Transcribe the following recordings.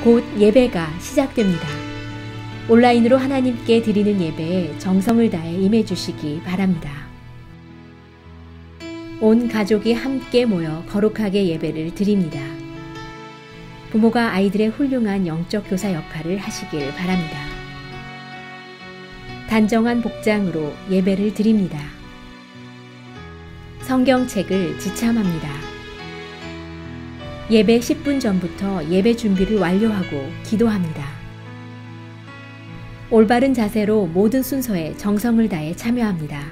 곧 예배가 시작됩니다. 온라인으로 하나님께 드리는 예배에 정성을 다해 임해 주시기 바랍니다. 온 가족이 함께 모여 거룩하게 예배를 드립니다. 부모가 아이들의 훌륭한 영적 교사 역할을 하시길 바랍니다. 단정한 복장으로 예배를 드립니다. 성경책을 지참합니다. 예배 10분 전부터 예배 준비를 완료하고 기도합니다. 올바른 자세로 모든 순서에 정성을 다해 참여합니다.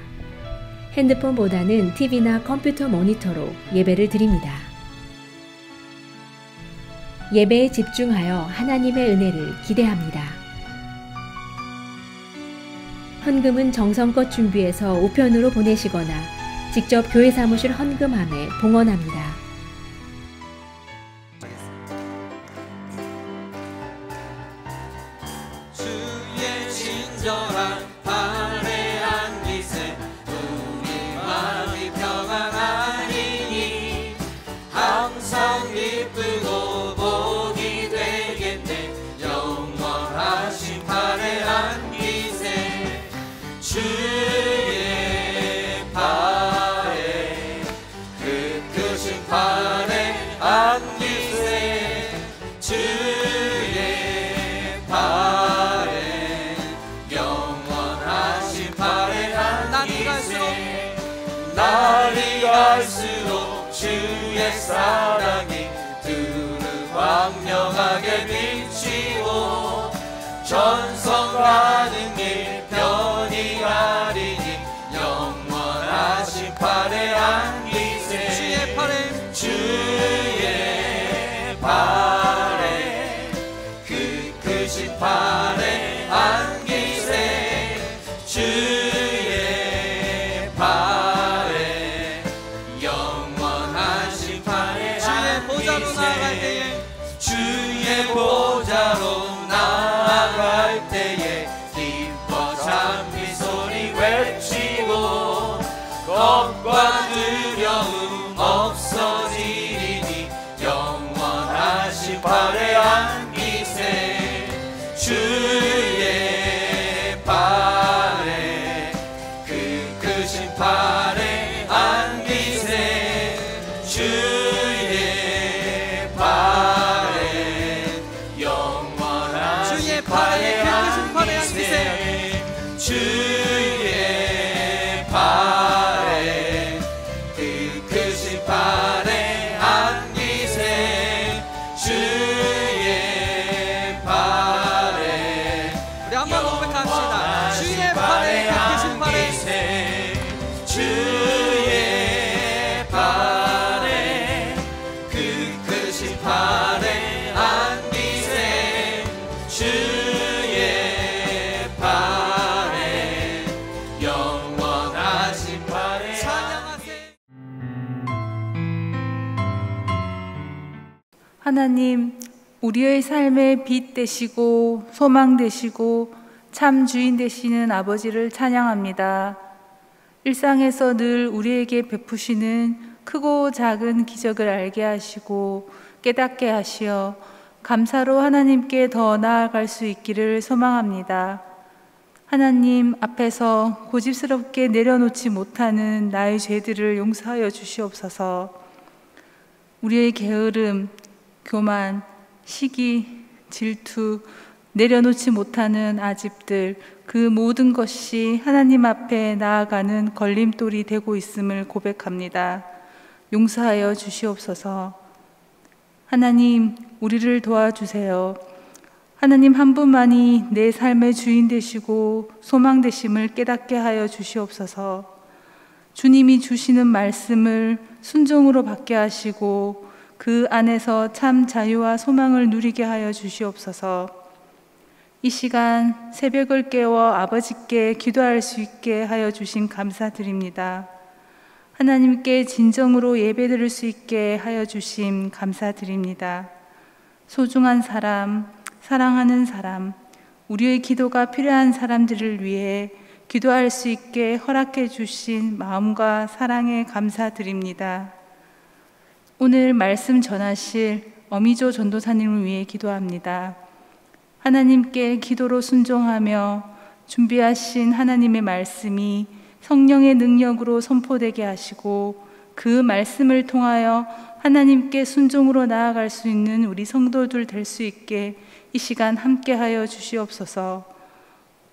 핸드폰보다는 TV나 컴퓨터 모니터로 예배를 드립니다. 예배에 집중하여 하나님의 은혜를 기대합니다. 헌금은 정성껏 준비해서 우편으로 보내시거나 직접 교회 사무실 헌금함에 봉헌합니다. 주의 친절한 발레한 기세 우리 마음이 평안하리니 항상 기쁘고 복이 되겠네. 영원하신 발레한 기세 주의 발에 그 크신 발에 안기세 주의 발에 영원하신 발에 안기세 날이 갈수록 주의 사랑이 두루 광명하게 비치고 전성 가는 길 편히 가리니 영원하신 팔에 안기세 주의 팔에 주의 팔에 그 크신 팔에 안기세 주의 팔에 영원하신 팔에 주의 보좌로 나아갈 때에 주의 보좌로 나아갈 때에 기뻐 찬미 소리 외치고 겁과 두려움 없어지리니 영원하신 팔에 안기세 주의 팔에 그 크신 팔에 안기세 주의 팔에 영원하신 주의 팔에 그 크신 팔에 안기세 주의 팔에 그 크신 팔에 안기세 주의 팔에 우리 한번 고백합시다. 주의 팔에 그 크신 팔에 주의 팔에 그 크신 팔에 안기세 주의 팔에 영원하신 팔에 찬양하세. 하나님, 우리의 삶의 빛 되시고 소망 되시고 참 주인 되시는 아버지를 찬양합니다. 일상에서 늘 우리에게 베푸시는 크고 작은 기적을 알게 하시고 깨닫게 하시어 감사로 하나님께 더 나아갈 수 있기를 소망합니다. 하나님 앞에서 고집스럽게 내려놓지 못하는 나의 죄들을 용서하여 주시옵소서. 우리의 게으름, 교만, 시기, 질투, 내려놓지 못하는 아집들, 그 모든 것이 하나님 앞에 나아가는 걸림돌이 되고 있음을 고백합니다. 용서하여 주시옵소서. 하나님, 우리를 도와주세요. 하나님 한 분만이 내 삶의 주인 되시고 소망 되심을 깨닫게 하여 주시옵소서. 주님이 주시는 말씀을 순종으로 받게 하시고 그 안에서 참 자유와 소망을 누리게 하여 주시옵소서. 이 시간 새벽을 깨워 아버지께 기도할 수 있게 하여 주신 감사드립니다. 하나님께 진정으로 예배드릴 수 있게 하여 주심 감사드립니다. 소중한 사람, 사랑하는 사람, 우리의 기도가 필요한 사람들을 위해 기도할 수 있게 허락해 주신 마음과 사랑에 감사드립니다. 오늘 말씀 전하실 어미조 전도사님을 위해 기도합니다. 하나님께 기도로 순종하며 준비하신 하나님의 말씀이 성령의 능력으로 선포되게 하시고 그 말씀을 통하여 하나님께 순종으로 나아갈 수 있는 우리 성도들 될 수 있게 이 시간 함께하여 주시옵소서.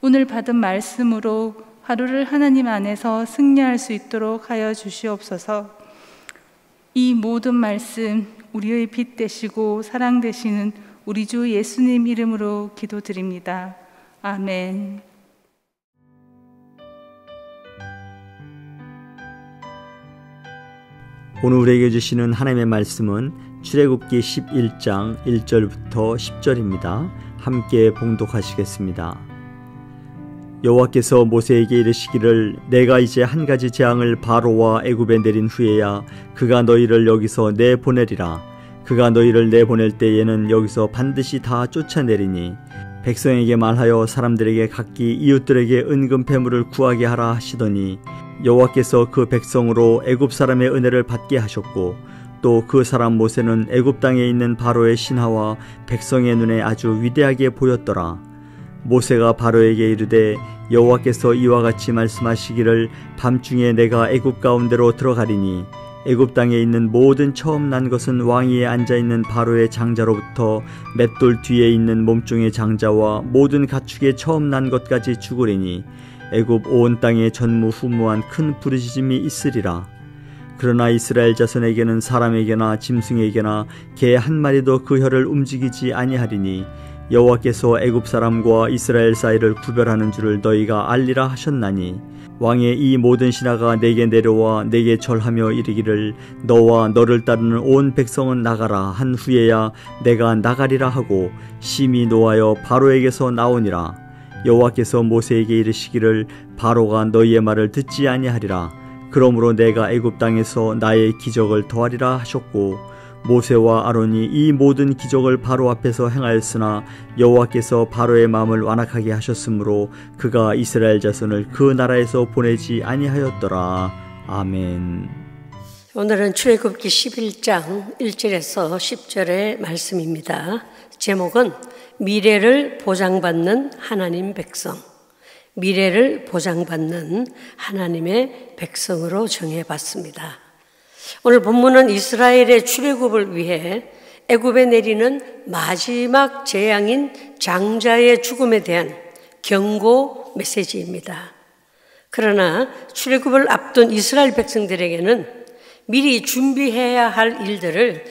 오늘 받은 말씀으로 하루를 하나님 안에서 승리할 수 있도록 하여 주시옵소서. 이 모든 말씀 우리의 빛 되시고 사랑 되시는 우리 주 예수님 이름으로 기도드립니다. 아멘. 오늘 우리에게 주시는 하나님의 말씀은 출애굽기 11장 1절부터 10절입니다. 함께 봉독하시겠습니다. 여호와께서 모세에게 이르시기를 내가 이제 한 가지 재앙을 바로와 애굽에 내린 후에야 그가 너희를 여기서 내보내리라. 그가 너희를 내보낼 때에는 여기서 반드시 다 쫓아내리니 백성에게 말하여 사람들에게 각기 이웃들에게 은금 패물을 구하게 하라 하시더니 여호와께서 그 백성으로 애굽 사람의 은혜를 받게 하셨고 또 그 사람 모세는 애굽 땅에 있는 바로의 신하와 백성의 눈에 아주 위대하게 보였더라. 모세가 바로에게 이르되 여호와께서 이와 같이 말씀하시기를 밤중에 내가 애굽 가운데로 들어가리니 애굽 땅에 있는 모든 처음 난 것은 왕위에 앉아있는 바로의 장자로부터 맷돌 뒤에 있는 몸종의 장자와 모든 가축의 처음 난 것까지 죽으리니 애굽 온 땅에 전무후무한 큰 부르짖음이 있으리라. 그러나 이스라엘 자손에게는 사람에게나 짐승에게나 개 한 마리도 그 혀를 움직이지 아니하리니 여호와께서 애굽 사람과 이스라엘 사이를 구별하는 줄을 너희가 알리라 하셨나니 왕의 이 모든 신하가 내게 내려와 내게 절하며 이르기를 너와 너를 따르는 온 백성은 나가라 한 후에야 내가 나가리라 하고 심히 노하여 바로에게서 나오니라. 여호와께서 모세에게 이르시기를 바로가 너희의 말을 듣지 아니하리라. 그러므로 내가 애굽 땅에서 나의 기적을 더하리라 하셨고 모세와 아론이 이 모든 기적을 바로 앞에서 행하였으나 여호와께서 바로의 마음을 완악하게 하셨으므로 그가 이스라엘 자손을 그 나라에서 보내지 아니하였더라. 아멘. 오늘은 출애굽기 11장 1절에서 10절의 말씀입니다. 제목은 미래를 보장받는 하나님 백성, 미래를 보장받는 하나님의 백성으로 정해봤습니다. 오늘 본문은 이스라엘의 출애굽을 위해 애굽에 내리는 마지막 재앙인 장자의 죽음에 대한 경고 메시지입니다. 그러나 출애굽을 앞둔 이스라엘 백성들에게는 미리 준비해야 할 일들을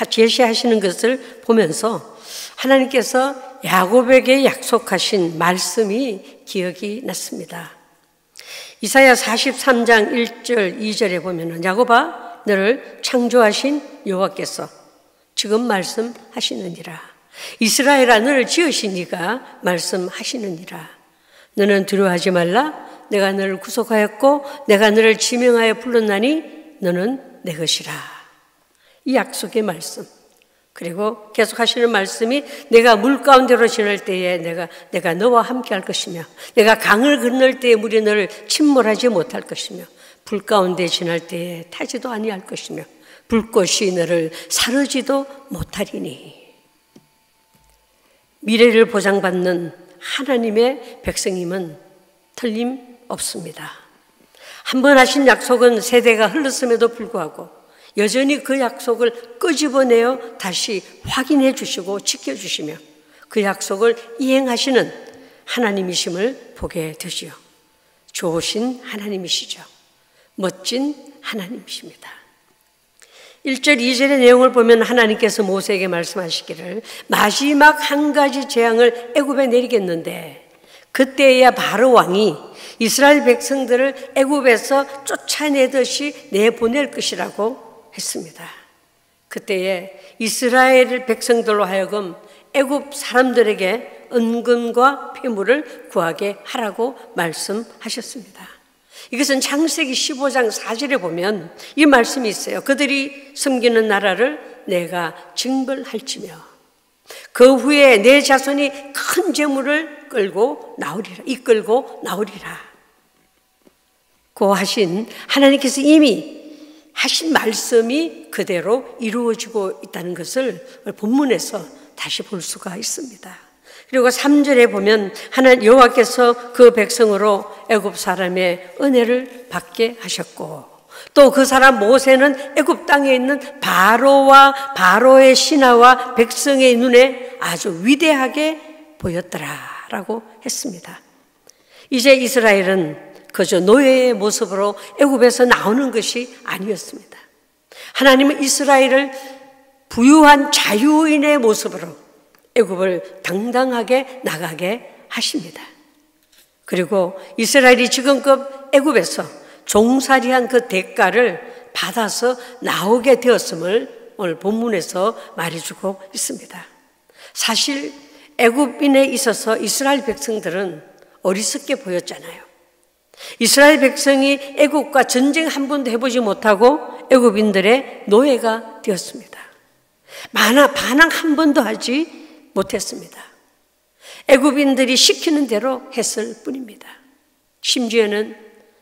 제시하시는 것을 보면서 하나님께서 야곱에게 약속하신 말씀이 기억이 났습니다. 이사야 43장 1절 2절에 보면은 야곱아 너를 창조하신 여호와께서 지금 말씀하시느니라. 이스라엘아 너를 지으신 이가 말씀하시느니라. 너는 두려워하지 말라. 내가 너를 구속하였고 내가 너를 지명하여 불렀나니 너는 내 것이라. 이 약속의 말씀. 그리고 계속 하시는 말씀이 내가 물 가운데로 지날 때에 내가 너와 함께 할 것이며 내가 강을 건널 때에 물이 너를 침몰하지 못할 것이며 불 가운데 지날 때에 타지도 아니할 것이며 불꽃이 너를 사르지도 못하리니. 미래를 보장받는 하나님의 백성임은 틀림없습니다. 한 번 하신 약속은 세대가 흘렀음에도 불구하고 여전히 그 약속을 끄집어내어 다시 확인해 주시고 지켜주시며 그 약속을 이행하시는 하나님이심을 보게 되지요. 좋으신 하나님이시죠. 멋진 하나님이십니다. 1절 2절의 내용을 보면 하나님께서 모세에게 말씀하시기를 마지막 한 가지 재앙을 애굽에 내리겠는데 그때야 바로 왕이 이스라엘 백성들을 애굽에서 쫓아내듯이 내보낼 것이라고 했습니다. 그때에 이스라엘 백성들로 하여금 애굽 사람들에게 은금과 폐물을 구하게 하라고 말씀하셨습니다. 이것은 창세기 15장 4절에 보면 이 말씀이 있어요. 그들이 섬기는 나라를 내가 징벌할지며 그 후에 내 자손이 큰 재물을 이끌고 나오리라. 고 하신 하나님께서 이미 하신 말씀이 그대로 이루어지고 있다는 것을 본문에서 다시 볼 수가 있습니다. 그리고 3절에 보면 하나님 여호와께서 그 백성으로 애굽 사람의 은혜를 받게 하셨고, 또 그 사람 모세는 애굽 땅에 있는 바로와 바로의 신하와 백성의 눈에 아주 위대하게 보였더라라고 했습니다. 이제 이스라엘은 그저 노예의 모습으로 애굽에서 나오는 것이 아니었습니다. 하나님은 이스라엘을 부유한 자유인의 모습으로 애굽을 당당하게 나가게 하십니다. 그리고 이스라엘이 지금껏 애굽에서 종살이한 그 대가를 받아서 나오게 되었음을 오늘 본문에서 말해주고 있습니다. 사실 애굽인에 있어서 이스라엘 백성들은 어리석게 보였잖아요. 이스라엘 백성이 애굽과 전쟁 한 번도 해보지 못하고 애굽인들의 노예가 되었습니다. 반항 한 번도 하지 못했습니다. 애굽인들이 시키는 대로 했을 뿐입니다. 심지어는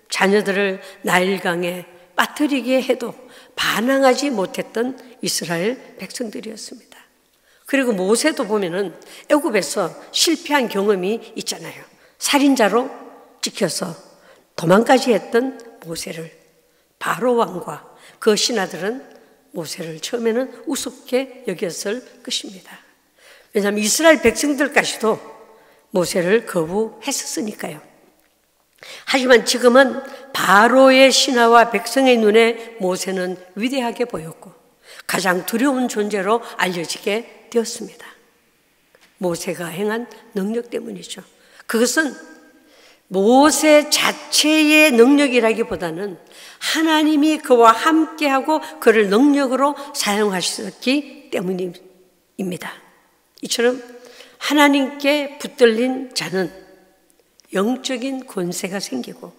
자녀들을 나일강에 빠뜨리게 해도 반항하지 못했던 이스라엘 백성들이었습니다. 그리고 모세도 보면은 애굽에서 실패한 경험이 있잖아요. 살인자로 찍혀서 도망까지 했던 모세를 바로 왕과 그 신하들은 모세를 처음에는 우습게 여겼을 것입니다. 왜냐하면 이스라엘 백성들까지도 모세를 거부했었으니까요. 하지만 지금은 바로의 신하와 백성의 눈에 모세는 위대하게 보였고 가장 두려운 존재로 알려지게 되었습니다. 모세가 행한 능력 때문이죠. 그것은 모세 자체의 능력이라기보다는 하나님이 그와 함께하고 그를 능력으로 사용하셨기 때문입니다. 이처럼 하나님께 붙들린 자는 영적인 권세가 생기고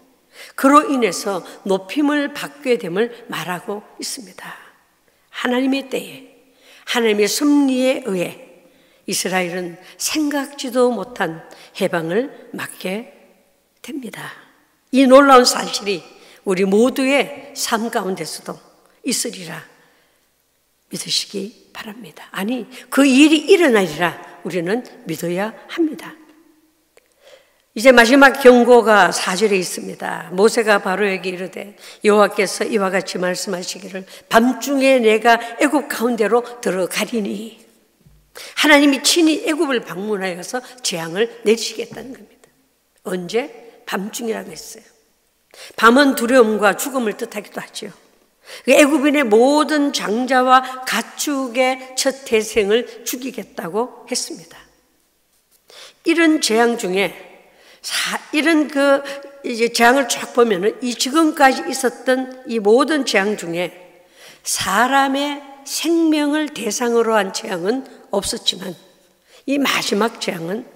그로 인해서 높임을 받게 됨을 말하고 있습니다. 하나님의 때에 하나님의 섭리에 의해 이스라엘은 생각지도 못한 해방을 맞게 됩니다. 이 놀라운 사실이 우리 모두의 삶 가운데서도 있으리라 믿으시기 바랍니다. 아니, 그 일이 일어나리라 우리는 믿어야 합니다. 이제 마지막 경고가 4절에 있습니다. 모세가 바로에게 이르되 여호와께서 이와 같이 말씀하시기를 밤중에 내가 애굽 가운데로 들어가리니, 하나님이 친히 애굽을 방문하여서 재앙을 내리시겠다는 겁니다. 언제? 밤중이라고 했어요. 밤은 두려움과 죽음을 뜻하기도 하죠. 애굽인의 모든 장자와 가축의 첫 태생을 죽이겠다고 했습니다. 이런 재앙 중에 이런 이제 재앙을 쫙 보면은 이 지금까지 있었던 이 모든 재앙 중에 사람의 생명을 대상으로 한 재앙은 없었지만 이 마지막 재앙은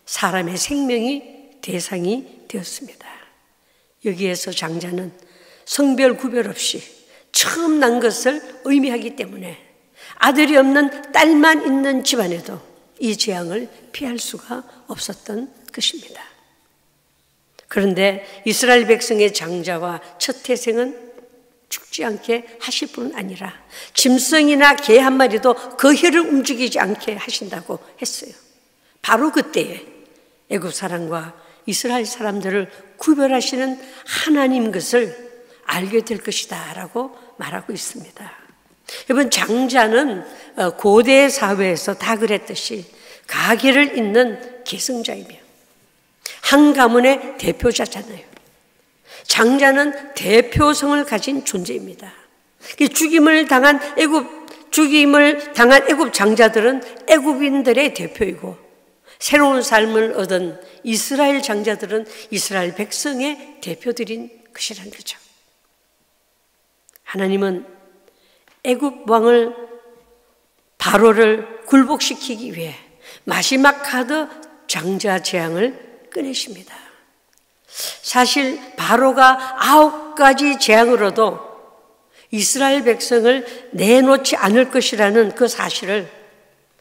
사람의 생명이 대상이 되었습니다. 여기에서 장자는 성별 구별 없이 처음 난 것을 의미하기 때문에 아들이 없는 딸만 있는 집안에도 이 재앙을 피할 수가 없었던 것입니다. 그런데 이스라엘 백성의 장자와 첫 태생은 죽지 않게 하실 뿐 아니라 짐승이나 개 한 마리도 그 혀를 움직이지 않게 하신다고 했어요. 바로 그때에 애굽 사람과 이스라엘 사람들을 구별하시는 하나님 것을 알게 될 것이다 라고 말하고 있습니다. 여러분, 장자는 고대 사회에서 다 그랬듯이 가계를 잇는 계승자이며 한 가문의 대표자잖아요. 장자는 대표성을 가진 존재입니다. 죽임을 당한 애굽 장자들은 애굽인들의 대표이고, 새로운 삶을 얻은 이스라엘 장자들은 이스라엘 백성의 대표들인 것이라는 거죠. 하나님은 애굽 왕을 바로를 굴복시키기 위해 마지막 카드 장자 재앙을 꺼내십니다. 사실 바로가 9가지 재앙으로도 이스라엘 백성을 내놓지 않을 것이라는 그 사실을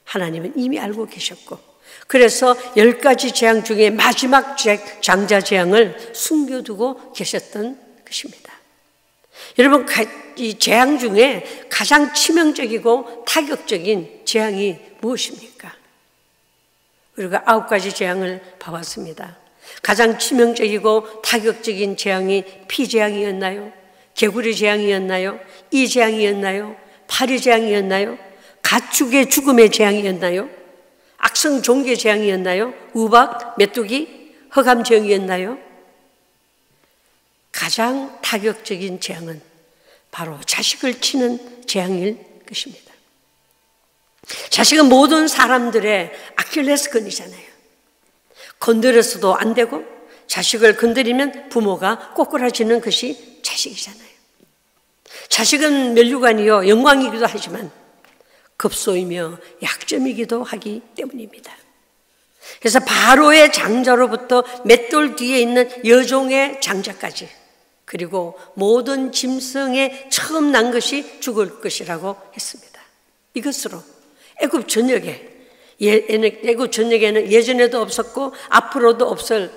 하나님은 이미 알고 계셨고, 그래서 10가지 재앙 중에 마지막 장자 재앙을 숨겨두고 계셨던 것입니다. 여러분, 이 재앙 중에 가장 치명적이고 타격적인 재앙이 무엇입니까? 우리가 9가지 재앙을 봐왔습니다. 가장 치명적이고 타격적인 재앙이 피재앙이었나요? 개구리 재앙이었나요? 이 재앙이었나요? 파리 재앙이었나요? 가축의 죽음의 재앙이었나요? 악성 종괴 재앙이었나요? 우박, 메뚜기, 흑암 재앙이었나요? 가장 타격적인 재앙은 바로 자식을 치는 재앙일 것입니다. 자식은 모든 사람들의 아킬레스건이잖아요. 건드려서도 안 되고 자식을 건드리면 부모가 꼬꾸라지는 것이 자식이잖아요. 자식은 면류관이요 영광이기도 하지만 급소이며 약점이기도 하기 때문입니다. 그래서 바로의 장자로부터 맷돌 뒤에 있는 여종의 장자까지, 그리고 모든 짐승의 처음 난 것이 죽을 것이라고 했습니다. 이것으로 애굽 전역에는 예전에도 없었고 앞으로도 없을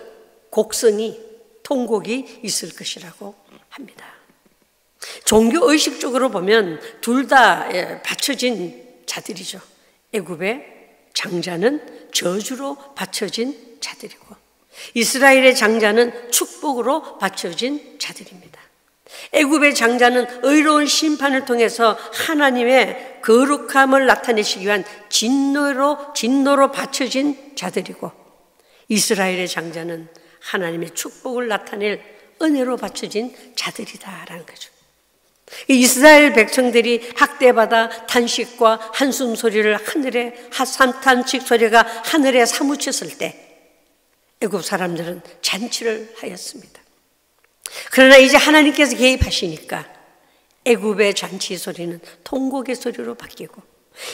곡성이, 통곡이 있을 것이라고 합니다. 종교의식적으로 보면 둘 다 받쳐진 자들이죠. 애굽의 장자는 저주로 받쳐진 자들이고 이스라엘의 장자는 축복으로 받쳐진 자들입니다. 애굽의 장자는 의로운 심판을 통해서 하나님의 거룩함을 나타내시기 위한 진노로 받쳐진 자들이고 이스라엘의 장자는 하나님의 축복을 나타낼 은혜로 받쳐진 자들이다라는 거죠. 이스라엘 백성들이 학대받아 탄식과 한숨 소리를 탄식 소리가 하늘에 사무쳤을 때 애굽 사람들은 잔치를 하였습니다. 그러나 이제 하나님께서 개입하시니까 애굽의 잔치 소리는 통곡의 소리로 바뀌고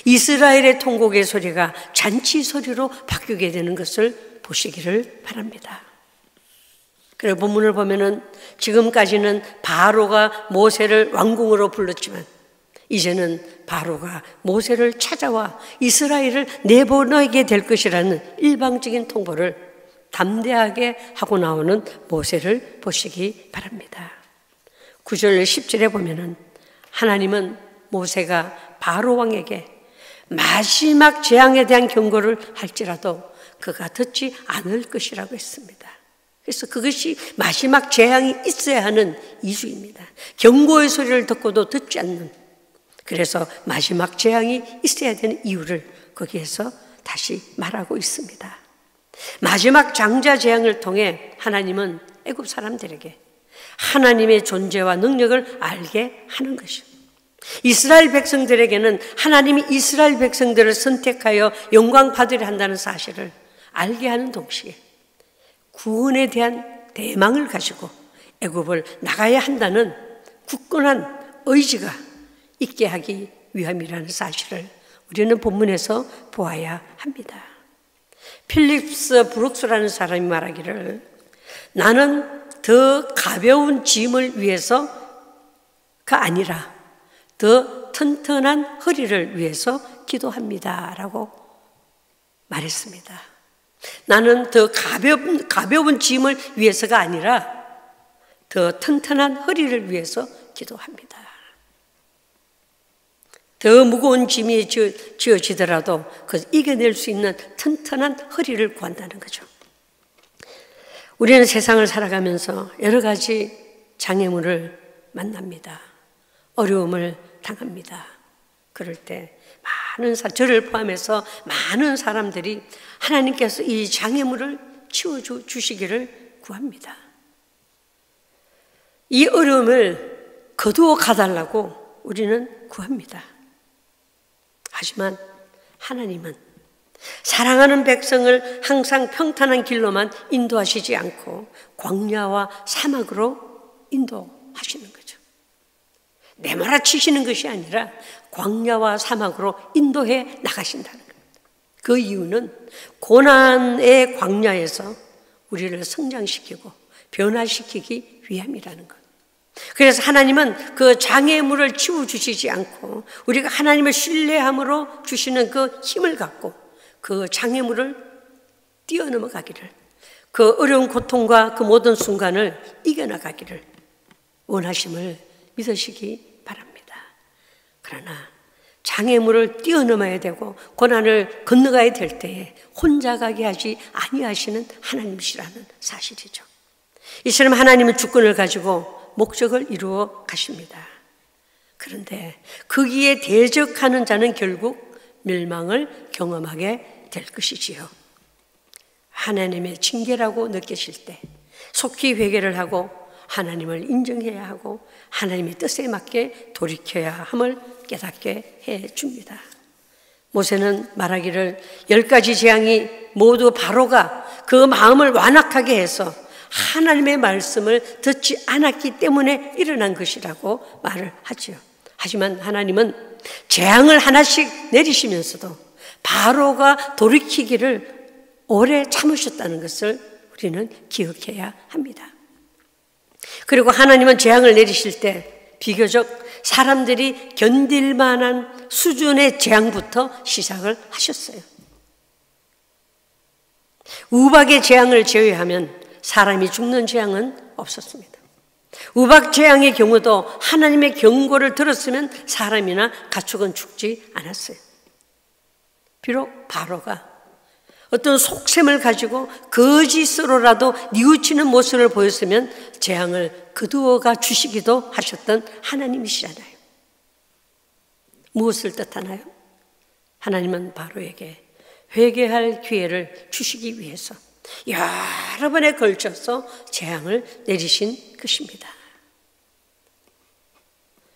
이스라엘의 통곡의 소리가 잔치 소리로 바뀌게 되는 것을 보시기를 바랍니다. 그리고 본문을 보면은 지금까지는 바로가 모세를 왕궁으로 불렀지만 이제는 바로가 모세를 찾아와 이스라엘을 내보내게 될 것이라는 일방적인 통보를 담대하게 하고 나오는 모세를 보시기 바랍니다. 9절 10절에 보면은 하나님은 모세가 바로 왕에게 마지막 재앙에 대한 경고를 할지라도 그가 듣지 않을 것이라고 했습니다. 그래서 그것이 마지막 재앙이 있어야 하는 이유입니다. 경고의 소리를 듣고도 듣지 않는, 그래서 마지막 재앙이 있어야 되는 이유를 거기에서 다시 말하고 있습니다. 마지막 장자 재앙을 통해 하나님은 애굽 사람들에게 하나님의 존재와 능력을 알게 하는 것이죠. 이스라엘 백성들에게는 하나님이 이스라엘 백성들을 선택하여 영광 받으려 한다는 사실을 알게 하는 동시에 구원에 대한 대망을 가지고 애굽을 나가야 한다는 굳건한 의지가 있게 하기 위함이라는 사실을 우리는 본문에서 보아야 합니다. 필립스 브룩스라는 사람이 말하기를 나는 더 가벼운 짐을 위해서가 아니라 더 튼튼한 허리를 위해서 기도합니다 라고 말했습니다. 나는 더 가벼운 짐을 위해서가 아니라 더 튼튼한 허리를 위해서 기도합니다. 더 무거운 짐이 지어지더라도 그 이겨낼 수 있는 튼튼한 허리를 구한다는 거죠. 우리는 세상을 살아가면서 여러 가지 장애물을 만납니다. 어려움을 당합니다. 그럴 때 저를 포함해서 많은 사람들이 하나님께서 이 장애물을 치워주시기를 구합니다. 이 어려움을 거두어 가달라고 우리는 구합니다. 하지만 하나님은 사랑하는 백성을 항상 평탄한 길로만 인도하시지 않고 광야와 사막으로 인도하시는 거죠. 내몰아치시는 것이 아니라 광야와 사막으로 인도해 나가신다는 겁니다. 그 이유는 고난의 광야에서 우리를 성장시키고 변화시키기 위함이라는 것. 그래서 하나님은 그 장애물을 치워주시지 않고 우리가 하나님을 신뢰함으로 주시는 그 힘을 갖고 그 장애물을 뛰어넘어가기를, 그 어려운 고통과 그 모든 순간을 이겨나가기를 원하심을 믿으시기 바랍니다. 그러나 장애물을 뛰어넘어야 되고 고난을 건너가야 될 때에 혼자 가게 하지 아니하시는 하나님이시라는 사실이죠. 이처럼 하나님은 주권을 가지고 목적을 이루어 가십니다. 그런데 거기에 대적하는 자는 결국 멸망을 경험하게 될 것이지요. 하나님의 징계라고 느끼실 때 속히 회개를 하고 하나님을 인정해야 하고 하나님의 뜻에 맞게 돌이켜야 함을 깨닫게 해줍니다. 모세는 말하기를 10가지 재앙이 모두 바로가 그 마음을 완악하게 해서 하나님의 말씀을 듣지 않았기 때문에 일어난 것이라고 말을 하지요. 하지만 하나님은 재앙을 하나씩 내리시면서도 바로가 돌이키기를 오래 참으셨다는 것을 우리는 기억해야 합니다. 그리고 하나님은 재앙을 내리실 때 비교적 사람들이 견딜 만한 수준의 재앙부터 시작을 하셨어요. 우박의 재앙을 제외하면 사람이 죽는 재앙은 없었습니다. 우박 재앙의 경우도 하나님의 경고를 들었으면 사람이나 가축은 죽지 않았어요. 비록 바로가 어떤 속셈을 가지고 거짓으로라도 뉘우치는 모습을 보였으면 재앙을 거두어가 주시기도 하셨던 하나님이시잖아요. 무엇을 뜻하나요? 하나님은 바로에게 회개할 기회를 주시기 위해서 여러 번에 걸쳐서 재앙을 내리신 것입니다.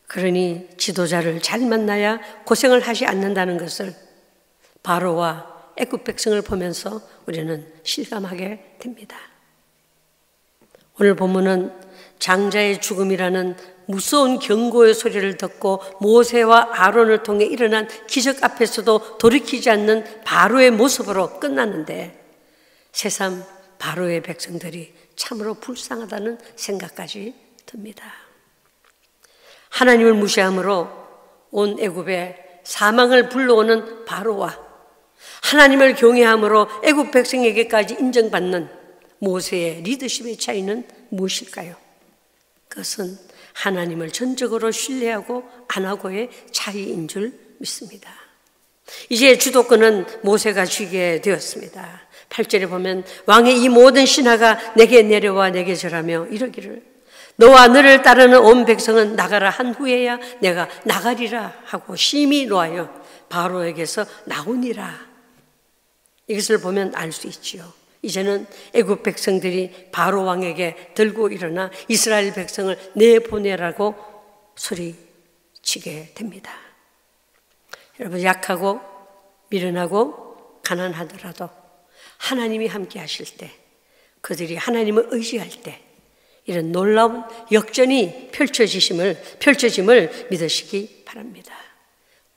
그러니 지도자를 잘 만나야 고생을 하지 않는다는 것을 바로와 애굽 백성을 보면서 우리는 실감하게 됩니다. 오늘 본문은 장자의 죽음이라는 무서운 경고의 소리를 듣고 모세와 아론을 통해 일어난 기적 앞에서도 돌이키지 않는 바로의 모습으로 끝났는데 새삼 바로의 백성들이 참으로 불쌍하다는 생각까지 듭니다. 하나님을 무시함으로 온 애굽에 사망을 불러오는 바로와 하나님을 경외함으로 애굽 백성에게까지 인정받는 모세의 리더십의 차이는 무엇일까요? 그것은 하나님을 전적으로 신뢰하고 안 하고의 차이인 줄 믿습니다. 이제 주도권은 모세가 쥐게 되었습니다. 8절에 보면 왕의 이 모든 신하가 내게 내려와 내게 절하며 이러기를 너와 너를 따르는 온 백성은 나가라 한 후에야 내가 나가리라 하고 심히 노하여 바로에게서 나오니라. 이것을 보면 알 수 있지요. 이제는 애굽 백성들이 바로 왕에게 들고 일어나 이스라엘 백성을 내보내라고 소리치게 됩니다. 여러분, 약하고 미련하고 가난하더라도 하나님이 함께 하실 때, 그들이 하나님을 의지할 때 이런 놀라운 역전이 펼쳐짐을 믿으시기 바랍니다.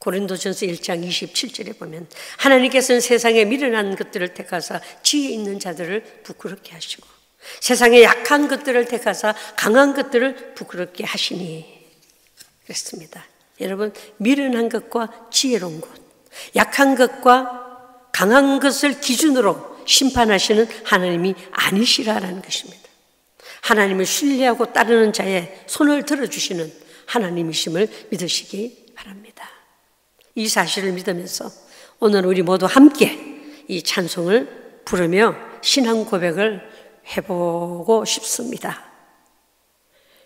고린도전서 1장 27절에 보면 하나님께서는 세상에 미련한 것들을 택하사 지혜 있는 자들을 부끄럽게 하시고 세상에 약한 것들을 택하사 강한 것들을 부끄럽게 하시니 그랬습니다. 여러분, 미련한 것과 지혜로운 것, 약한 것과 강한 것을 기준으로 심판하시는 하나님이 아니시라라는 것입니다. 하나님을 신뢰하고 따르는 자의 손을 들어주시는 하나님이심을 믿으시기 바랍니다. 이 사실을 믿으면서 오늘 우리 모두 함께 이 찬송을 부르며 신앙 고백을 해보고 싶습니다.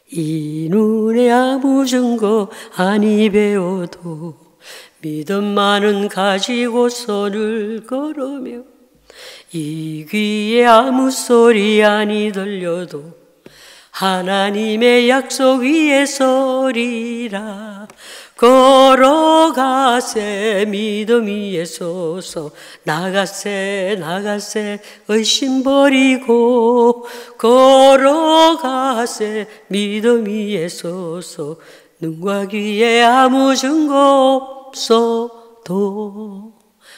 이 눈에 아무 증거 아니 배워도 믿음만은 가지고 손을 걸으며 이 귀에 아무 소리 아니 들려도 하나님의 약속 위에 서리라. 걸어가세 믿음 위에 서서 나가세 의심 버리고 걸어가세 믿음 위에 서서 눈과 귀에 아무 증거 없어도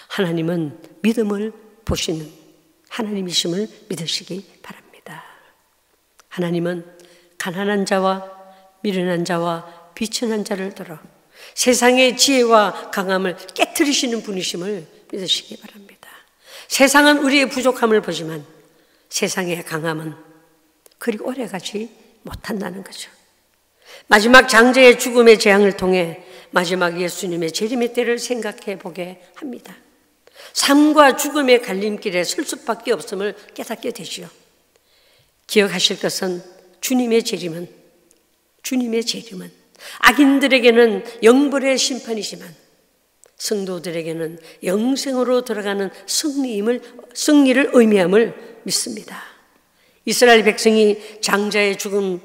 하나님은 믿음을 보시는 하나님이심을 믿으시기 바랍니다. 하나님은 가난한 자와 미련한 자와 비천한 자를 들어 세상의 지혜와 강함을 깨트리시는 분이심을 믿으시기 바랍니다. 세상은 우리의 부족함을 보지만 세상의 강함은 그리 오래가지 못한다는 거죠. 마지막 장자의 죽음의 재앙을 통해 마지막 예수님의 재림의 때를 생각해 보게 합니다. 삶과 죽음의 갈림길에 설 수밖에 없음을 깨닫게 되지요. 기억하실 것은 주님의 재림은 악인들에게는 영벌의 심판이지만 성도들에게는 영생으로 들어가는 승리를 의미함을 믿습니다. 이스라엘 백성이 장자의 죽음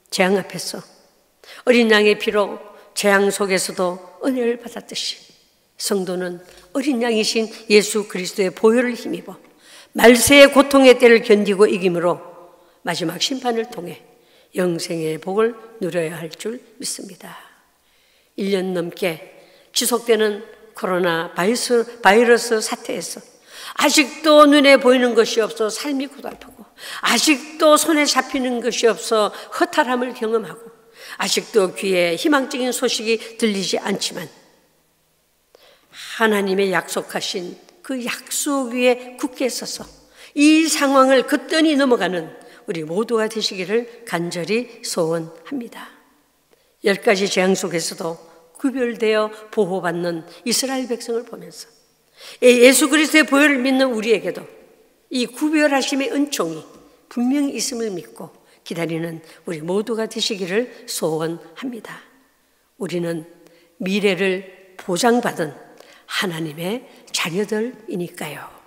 재앙 앞에서 어린 양의 피로 재앙 속에서도 은혜를 받았듯이 성도는 어린 양이신 예수 그리스도의 보혈을 힘입어 말세의 고통의 때를 견디고 이김으로 마지막 심판을 통해 영생의 복을 누려야 할 줄 믿습니다. 1년 넘게 지속되는 코로나 바이러스 사태에서 아직도 눈에 보이는 것이 없어 삶이 고달프고, 아직도 손에 잡히는 것이 없어 허탈함을 경험하고, 아직도 귀에 희망적인 소식이 들리지 않지만 하나님의 약속하신 그 약속 위에 굳게 서서 이 상황을 굳건히 넘어가는 우리 모두가 되시기를 간절히 소원합니다. 10가지 재앙 속에서도 구별되어 보호받는 이스라엘 백성을 보면서 예수 그리스도의 보혈을 믿는 우리에게도 이 구별하심의 은총이 분명히 있음을 믿고 기다리는 우리 모두가 되시기를 소원합니다. 우리는 미래를 보장받은 하나님의 자녀들이니까요.